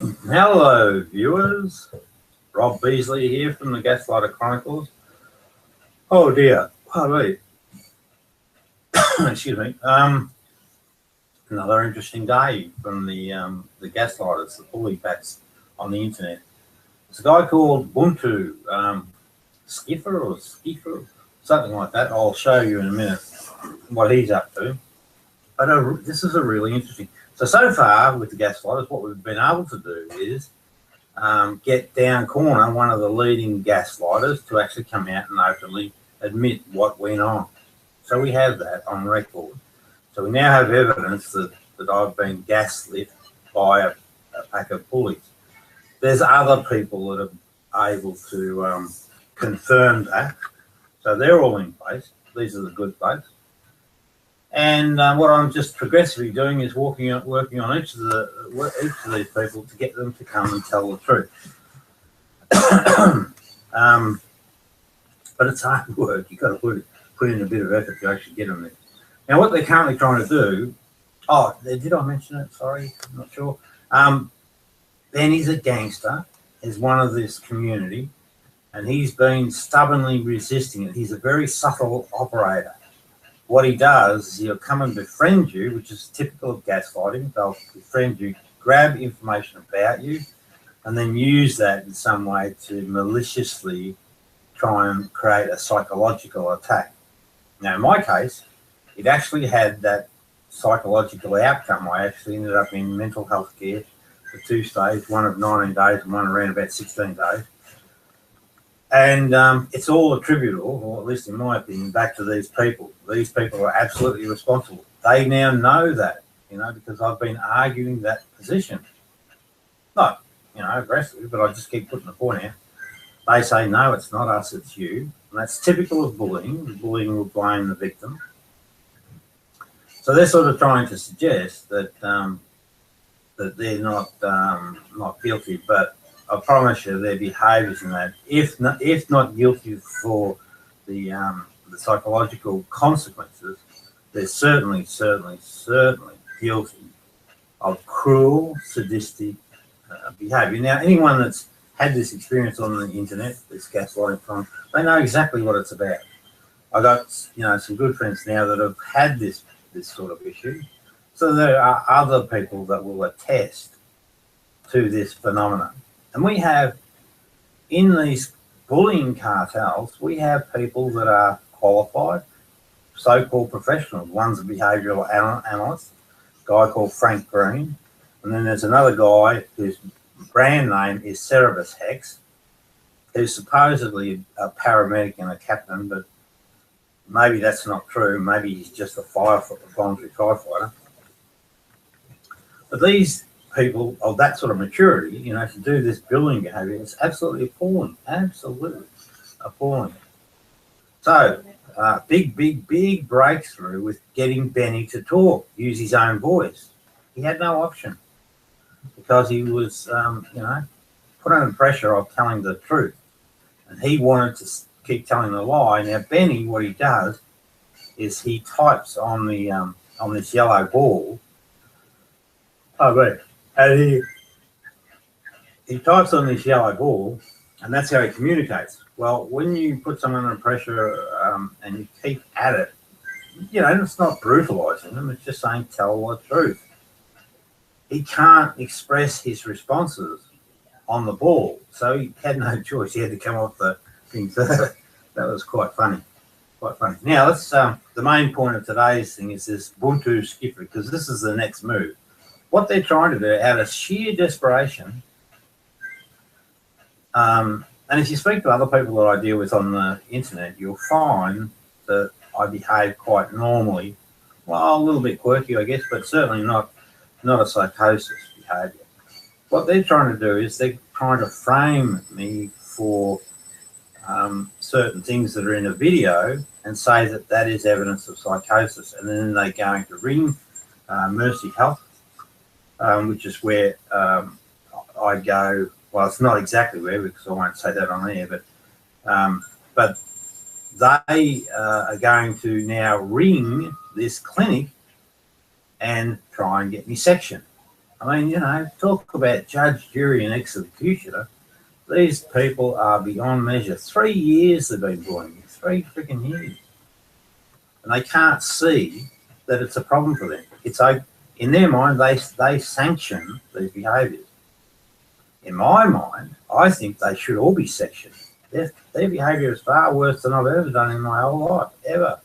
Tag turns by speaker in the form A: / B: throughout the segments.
A: Hello, viewers. Rob Beasley here from the Gaslighter Chronicles. Oh dear, pardon me. Excuse me. Another interesting day from the gaslighters, the bully bats on the internet. There's a guy called BUNTO, Skiffer, something like that. I'll show you in a minute what he's up to. But this is a really interesting. So far with the gaslighters, what we've been able to do is get down corner one of the leading gaslighters to actually come out and openly admit what went on. So we have that on record. So we now have evidence that I've been gaslit by a pack of bullies. There's other people that are able to confirm that. So they're all in place. These are the good folks. And what I'm just progressively doing is working on each of these people to get them to come and tell the truth. But it's hard work. You've got to put in a bit of effort to actually get them there. Now, what they're currently trying to do, did I mention it? Sorry, I'm not sure. BENI's a gangster, is one of this community, and he's been stubbornly resisting it. He's a very subtle operator. What he does is he'll come and befriend you, which is typical of gaslighting. They'll befriend you, grab information about you, and then use that in some way to maliciously try and create a psychological attack. Now, in my case, it actually had that psychological outcome. I actually ended up in mental health care for 2 stays, one of 19 days and one around about 16 days. And it's all attributable, or at least in my opinion, back to these people. These people are absolutely responsible. They now know that, because I've been arguing that position. Not, aggressively, but I just keep putting the point out. They say, no, it's not us, it's you. And that's typical of bullying. Bullying will blame the victim. So they're sort of trying to suggest that that they're not guilty, but I promise you their behaviours in that, if not guilty for the psychological consequences, they're certainly guilty of cruel, sadistic behaviour. Now, anyone that's had this experience on the internet, this gaslighting time, they know exactly what it's about. I got some good friends now that have had this sort of issue. So there are other people that will attest to this phenomenon. And we have, in these bullying cartels, we have people that are qualified, so-called professionals. One's a behavioural analyst, a guy called Frank Green. And then there's another guy whose brand name is Cerebus Hex, who's supposedly a paramedic and a captain, but maybe that's not true. Maybe he's just a voluntary firefighter. But these people of that sort of maturity, to do this bullying behaviour, it's absolutely appalling. Absolutely appalling. So, big breakthrough with getting BENI to talk, use his own voice. He had no option because he was, put under pressure of telling the truth. And he wanted to keep telling the lie. Now, BENI, what he does is he types on the on this yellow ball. And he types on this yellow ball, and that's how he communicates. Well, when you put someone under pressure and you keep at it, it's not brutalising them. It's just saying tell the truth. He can't express his responses on the ball, so he had no choice. He had to come off the thing. So that was quite funny. Now, let's. The main point of today's thing is this BUNTO Skiffer, because this is the next move. What they're trying to do, out of sheer desperation, and if you speak to other people that I deal with on the internet, you'll find that I behave quite normally. Well, a little bit quirky, I guess, but certainly not a psychosis behaviour. What they're trying to do is they're trying to frame me for certain things that are in a video and say that is evidence of psychosis, and then they're going to ring Mercy Health, which is where I go. Well, it's not exactly where, because I won't say that on air, but they are going to now ring this clinic and try and get me sectioned. I mean, you know, talk about judge, jury, and executioner. These people are beyond measure. 3 years they've been bullying me. 3 freaking years. And they can't see that it's a problem for them. It's like, in their mind, they sanction these behaviours. In my mind, I think they should all be sectioned. Their behaviour is far worse than I've ever done in my whole life, ever.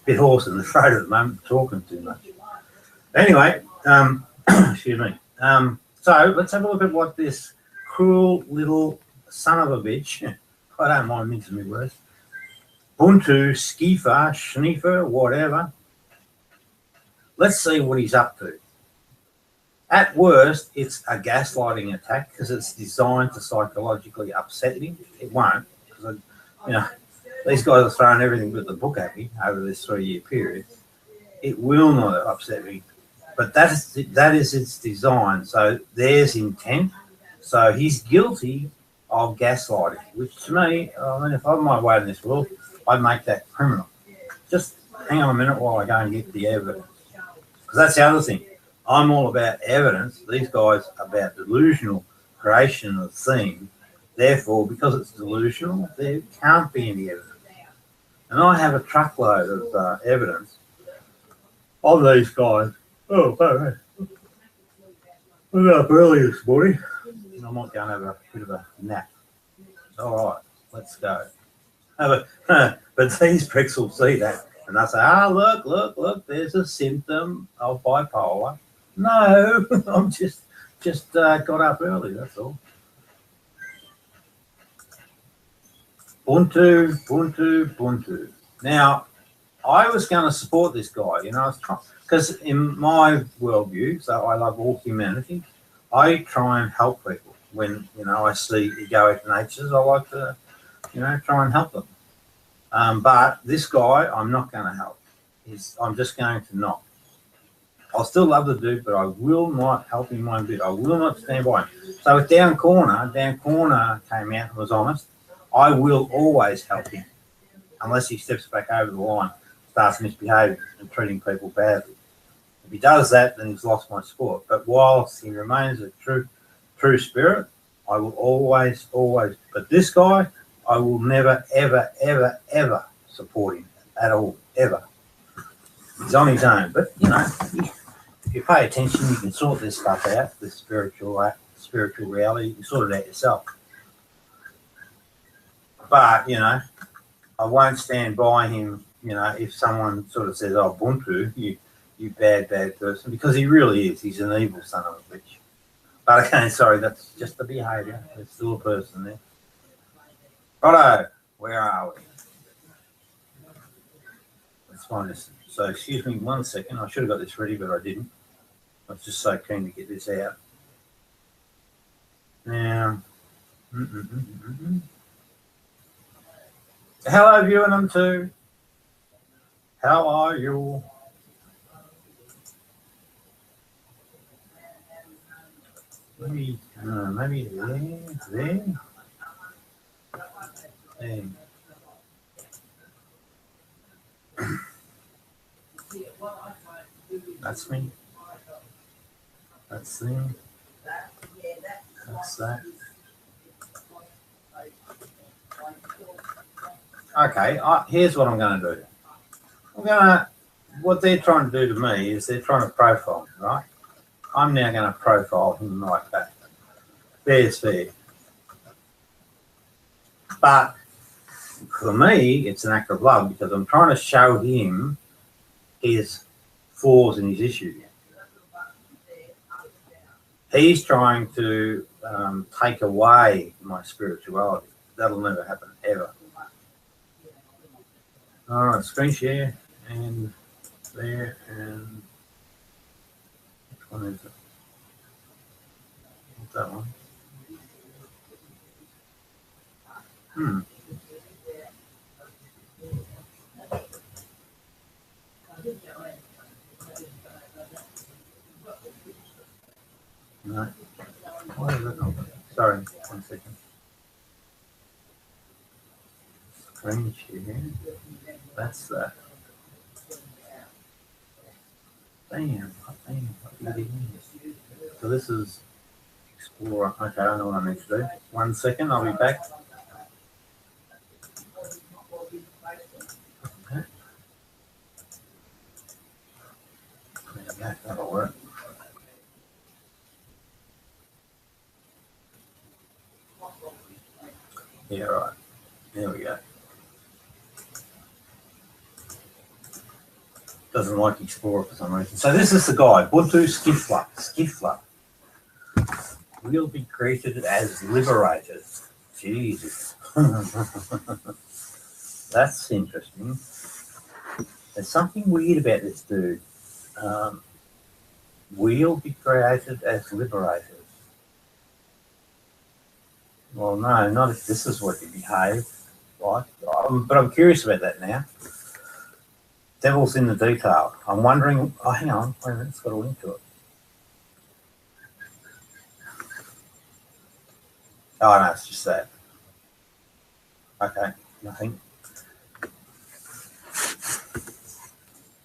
A: Bit hoarse in the throat at the moment, talking too much. Anyway, excuse me. So let's have a look at what this cruel little son of a bitch, I don't mind mixing my words, BUNTO, Skifa, Schniefer, whatever. Let's see what he's up to. At worst, it's a gaslighting attack because it's designed to psychologically upset him. It won't, because, you know, these guys are throwing everything but the book at me over this 3-year period. It will not upset me, but that is its design. So there's intent. So he's guilty of gaslighting, which to me, I mean, if I'm my way in this world, I'd make that criminal. Just hang on a minute while I go and get the evidence. Because that's the other thing. I'm all about evidence. These guys are about delusional creation of things. Therefore, because it's delusional, there can't be any evidence. And I have a truckload of evidence of these guys. Oh, hey. I got up early this morning. I might go and have a bit of a nap. All right, let's go. But these pricks will see that and they'll say, look, there's a symptom of bipolar. No, I'm just got up early, that's all. BUNTO. Now, I was going to support this guy, you know, because in my worldview, so I love all humanity, I try and help people. When, you know, I see egoic natures, I like to, you know, try and help them. But this guy, I'm not going to help. I'm just going to not. I'll still love the dude, but I will not help him one bit. I will not stand by him. So with Down Corner came out and was honest. I will always help him unless he steps back over the line, starts misbehaving and treating people badly. If he does that, then he's lost my support. But whilst he remains a true spirit, I will always, but this guy, I will never, ever support him at all, ever. He's on his own. But, you know, if you pay attention, you can sort this stuff out, this spiritual reality. You can sort it out yourself. But, you know, I won't stand by him, you know, if someone sort of says, oh, BUNTO, you bad person, because he really is. He's an evil son of a bitch. But again, sorry, that's just the behaviour. There's still a person there. Righto, where are we? Let's find this. So, excuse me 1 second. I should have got this ready, but I didn't. I was just so keen to get this out. Now, hello, viewing them too. How are you? Maybe there. That's me. That's them. That's that. Okay, here's what I'm going to do. What they're trying to do to me is they're trying to profile me, right? I'm now going to profile him like that. Fair's fair. But for me, it's an act of love because I'm trying to show him his flaws and his issues. He's trying to take away my spirituality. That'll never happen, ever. All right, screen share, and there, and which one is it? What's that one? No. What is it? Oh, sorry, 1 second. Screen share. That's that. Damn. So this is Explorer. Okay, I know what I need to do. 1 second, I'll be back. Okay. That'll work. Yeah, right. There we go. Doesn't like Explorer for some reason. So this is the guy, BUNTO Skiffler. We'll be created as liberators. Jesus. That's interesting. There's something weird about this dude. We'll be created as liberators. Well, no, not if this is what you behave like. But I'm curious about that now. Devil's in the detail. I'm wondering. Oh, hang on. Wait a minute. It's got a link to it. Oh, no, it's just that. Okay, nothing.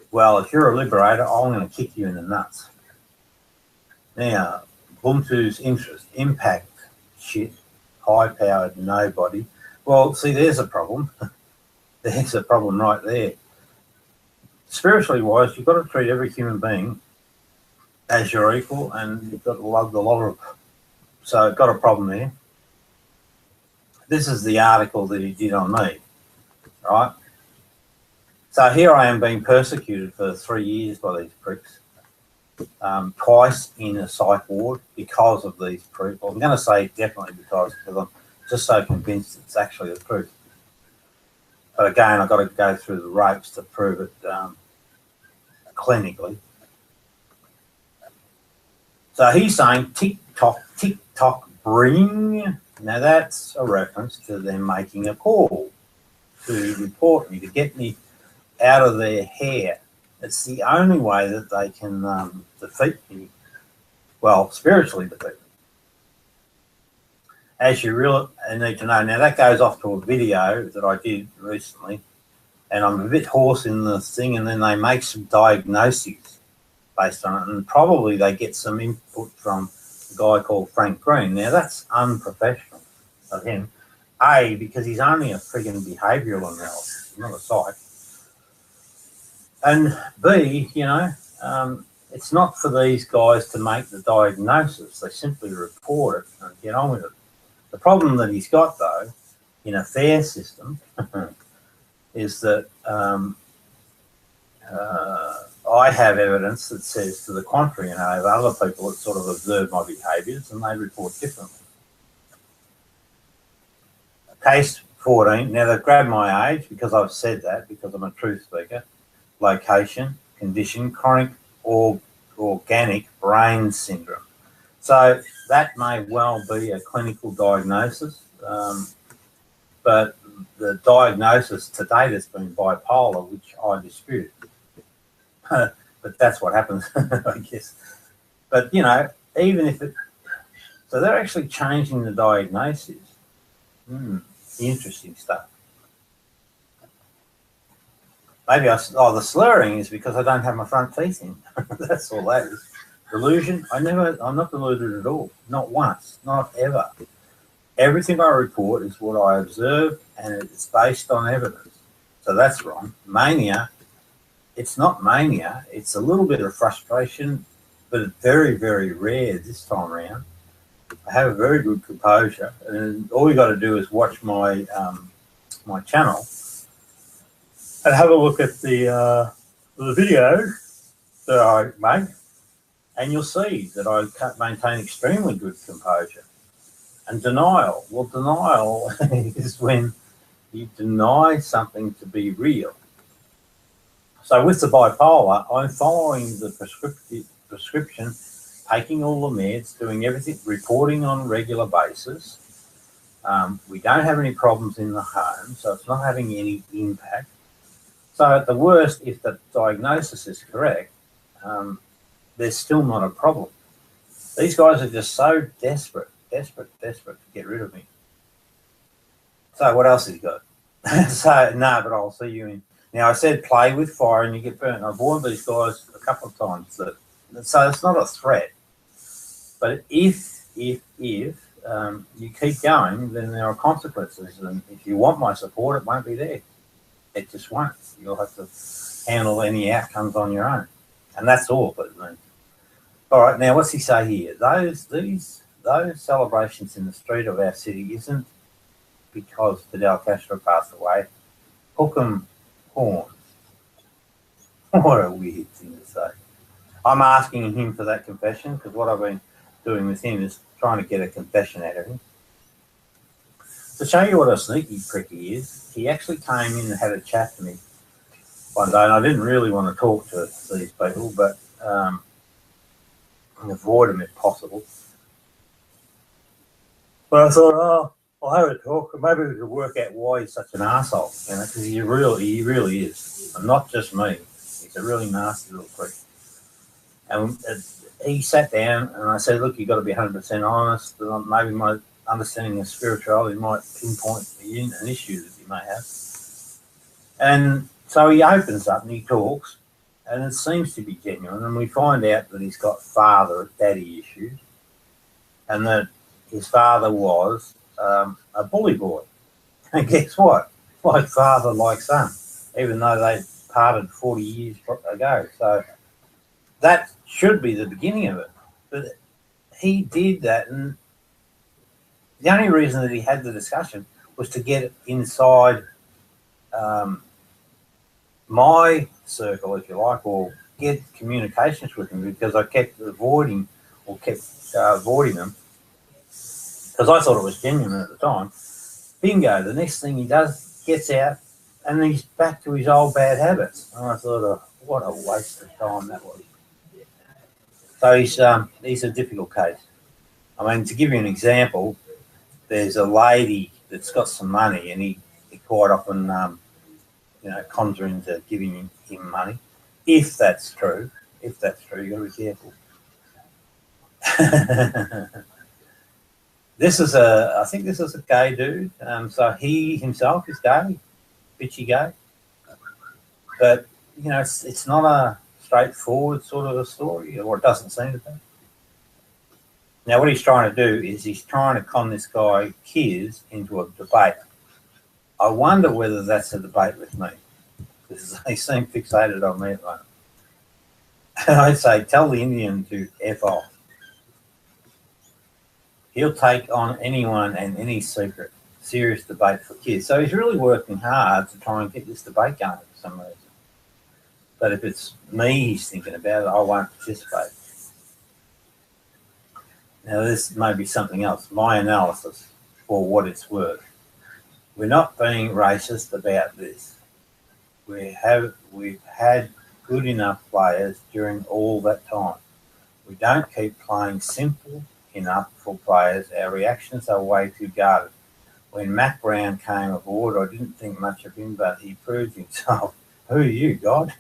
A: Well, if you're a liberator, I'm going to kick you in the nuts. Now, BUNTO's interest, impact, shit, high-powered nobody. Well, see, there's a problem. There's a problem right there. Spiritually wise, you've got to treat every human being as your equal, and you've got to love the lot of them. So, got a problem there. This is the article that he did on me, right? So here I am being persecuted for 3 years by these pricks, twice in a psych ward because of these pricks. Well, I'm going to say definitely because I'm just so convinced it's actually the truth. But again, I've got to go through the ropes to prove it clinically. So he's saying tick-tock, bring. Now that's a reference to them making a call to report me, to get me out of their hair. It's the only way that they can defeat me, well, spiritually defeat me. As you really need to know, now that goes off to a video that I did recently, and I'm a bit hoarse in the thing, and then they make some diagnoses based on it, and probably they get some input from a guy called Frank Green. Now that's unprofessional of him, A, because he's only a friggin' behavioural analyst, not a psych. And B, you know, it's not for these guys to make the diagnosis. They simply report it and get on with it. The problem that he's got, though, in a fair system, is that I have evidence that says to the contrary, and I have other people that sort of observe my behaviours and they report differently. Case 14, now they've grabbed my age because I've said that, because I'm a truth speaker. Location, condition, chronic or organic brain syndrome. So that may well be a clinical diagnosis, but the diagnosis to date has been bipolar, which I dispute. But that's what happens, I guess. But, you know, even if it... So they're actually changing the diagnosis. Interesting stuff. Maybe the slurring is because I don't have my front teeth in. That's all that is. Delusion, I'm not deluded at all. Not once, not ever. Everything I report is what I observe, and it's based on evidence. So that's wrong. Mania, it's not mania. It's a little bit of frustration, but it's very, very rare this time around. I have a very good composure, and all you got to do is watch my my channel and have a look at the videos that I make, and you'll see that I maintain extremely good composure. And denial, well, denial is when you deny something to be real. So with the bipolar, I'm following the prescription, taking all the meds, doing everything, reporting on a regular basis. We don't have any problems in the home, so it's not having any impact. So at the worst, if the diagnosis is correct, there's still not a problem. These guys are just so desperate to get rid of me. So what else has he got? So, no, but I'll see you in Now, I said play with fire and you get burnt. I've warned these guys a couple of times that so it's not a threat. But if you keep going, then there are consequences. And if you want my support, it won't be there. It just won't. You'll have to handle any outcomes on your own. And that's all that it means. All right, now what's he say here? Those celebrations in the street of our city isn't because Fidel Castro passed away. Hook 'em horns. What a weird thing to say. I'm asking him for that confession because what I've been doing with him is trying to get a confession out of him. To show you what a sneaky prick he is, he actually came in and had a chat to me one day, and I didn't really want to talk to these people, but avoid them if possible. But I thought, I'll have a talk, and maybe we could work out why he's such an arsehole, you know, because he really is. And not just me. He's a really nasty little prick. And he sat down, and I said, look, you've got to be 100% honest. Maybe my understanding of spirituality might pinpoint an issue that you may have. And so he opens up and he talks, and it seems to be genuine. And we find out that he's got daddy issues, and that his father was a bully boy. And guess what? Like father, like son, even though they parted 40 years ago. So that should be the beginning of it. But he did that, and the only reason that he had the discussion was to get inside my circle, if you like, or get communications with him, because I kept avoiding them because I thought it was genuine at the time. Bingo, the next thing he does, gets out, and he's back to his old bad habits. And I thought, what a waste of time that was. So he's a difficult case. I mean, to give you an example, there's a lady that's got some money, and he quite often, cons her into giving him money. If that's true, you've got to be careful. I think this is a gay dude. So he himself is gay, bitchy gay. But, it's not a straightforward sort of a story, or it doesn't seem to be. Now, what he's trying to do is he's trying to con this guy, Kiz, into a debate. I wonder whether that's a debate with me, because they seem fixated on me at the moment. And I'd say, tell the Indian to F off. He'll take on anyone and any secret. Serious debate for Kiz. So he's really working hard to try and get this debate going for some reason. But if it's me he's thinking about, I won't participate. Now, this may be something else. My analysis, for what it's worth. We're not being racist about this. We've had good enough players during all that time. We don't keep playing simple enough for players. Our reactions are way too guarded. When Mac Brown came aboard, I didn't think much of him, but he proved himself. Who are you, God?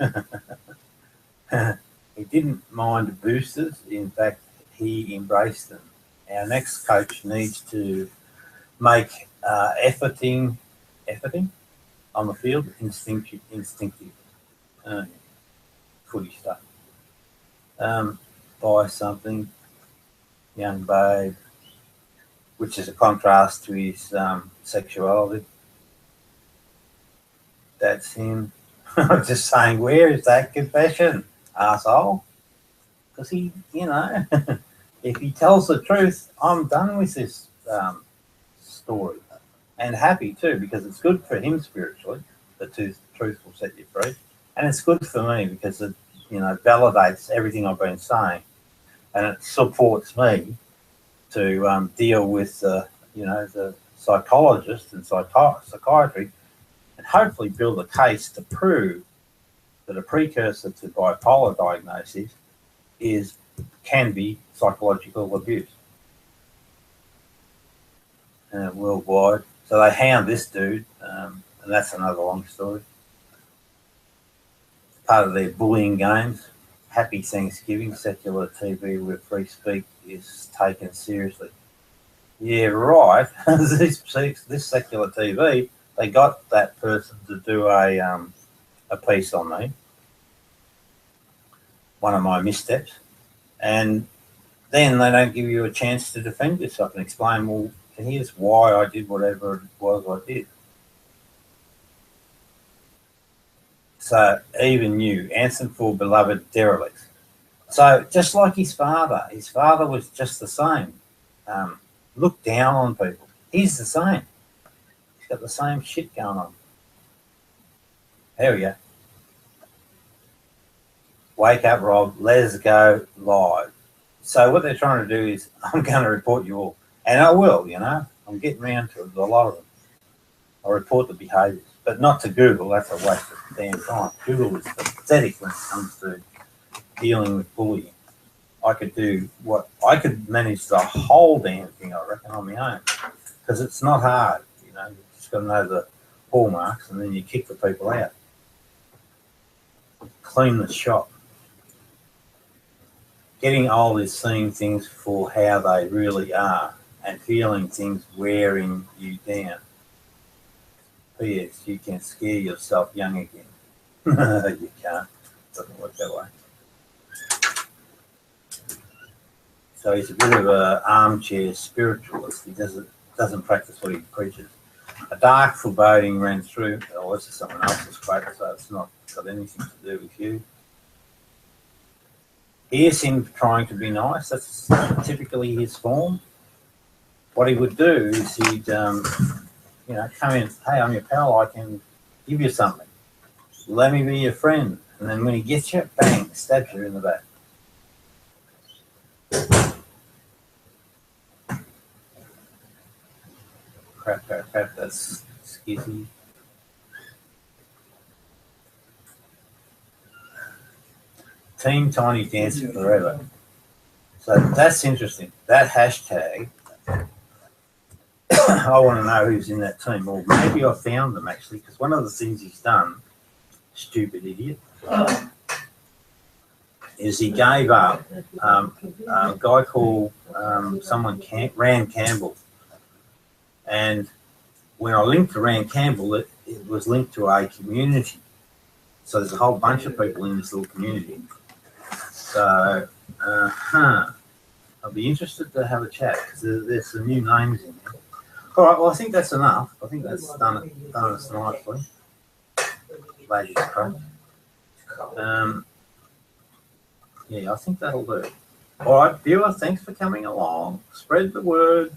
A: He didn't mind the boosters. In fact, he embraced them. Our next coach needs to make efforting on the field instinctive footy stuff. Buy something, young babe, which is a contrast to his sexuality. That's him. I'm just saying, where is that confession, arsehole? Because he, if he tells the truth, I'm done with this story. And happy too, because it's good for him spiritually. The truth will set you free. And it's good for me because it, validates everything I've been saying. And it supports me to deal with, the psychologist and psychiatry, and hopefully build a case to prove that a precursor to bipolar diagnosis can be psychological abuse worldwide. So they hound this dude, and that's another long story. Part of their bullying games. Happy Thanksgiving, secular TV where free speech is taken seriously. Yeah, right. This secular TV, they got that person to do a a piece on me, one of my missteps, and then they don't give you a chance to defend yourself and explain, well, here's why I did whatever it was I did. So even you, answer for beloved derelicts. So just like his father was just the same. Look down on people. He's the same. He's got the same shit going on. There we go. Wake up, Rob. Let's go live. So what they're trying to do is, I'm going to report you all. And I will, you know. I'm getting around to it, a lot of them. I'll report the behaviours. But not to Google. That's a waste of damn time. Google is pathetic when it comes to dealing with bullying. I could manage the whole damn thing, I reckon, on my own. Because it's not hard, you know. You've just got to know the hallmarks and then you kick the people out. Clean the shop. Getting old is seeing things for how they really are and feeling things wearing you down. P.S. You can scare yourself young again. You can't. It doesn't work that way. So he's a bit of an armchair spiritualist. He doesn't practice what he preaches. A dark foreboding ran through. Oh, this is someone else's quote, so it's not got anything to do with you. Here's him trying to be nice. That's typically his form. What he would do is he'd, you know, come in. Hey, I'm your pal. I can give you something. Let me be your friend. And then when he gets you, bang, stabs you in the back. Crap, that's skizzy. Team Tiny Dancer Forever. So that's interesting. That hashtag, I want to know who's in that team. Or maybe I found them actually, because one of the things he's done, stupid idiot, is he gave up a guy called Rand Campbell. And when I linked to Rand Campbell, it was linked to a community. So there's a whole bunch of people in this little community. So, I'll be interested to have a chat because there's some new names in there. All right, well, I think that's enough. I think that's done us nicely. Ladies crunch. Yeah, I think that'll do. All right, viewer, thanks for coming along. Spread the word.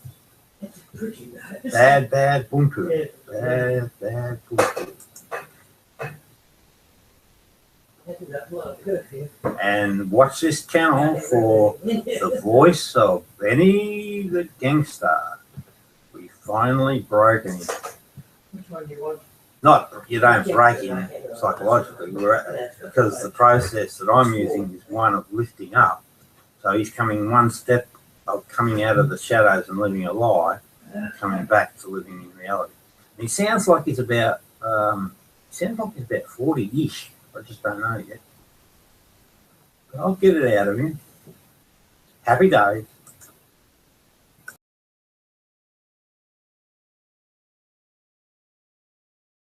A: Bad BUNTO. Bad BUNTO. And watch this channel for the voice of BENI the gangster. We finally broken him.
B: Which one do you want?
A: Not, you don't break him psychologically, because the process that I'm using is one of lifting up. So he's coming one step of coming out of the shadows and living a lie, and coming back to living in reality. And he sounds like he's about 40-ish. I just don't know yet. But I'll get it out of him. Happy days.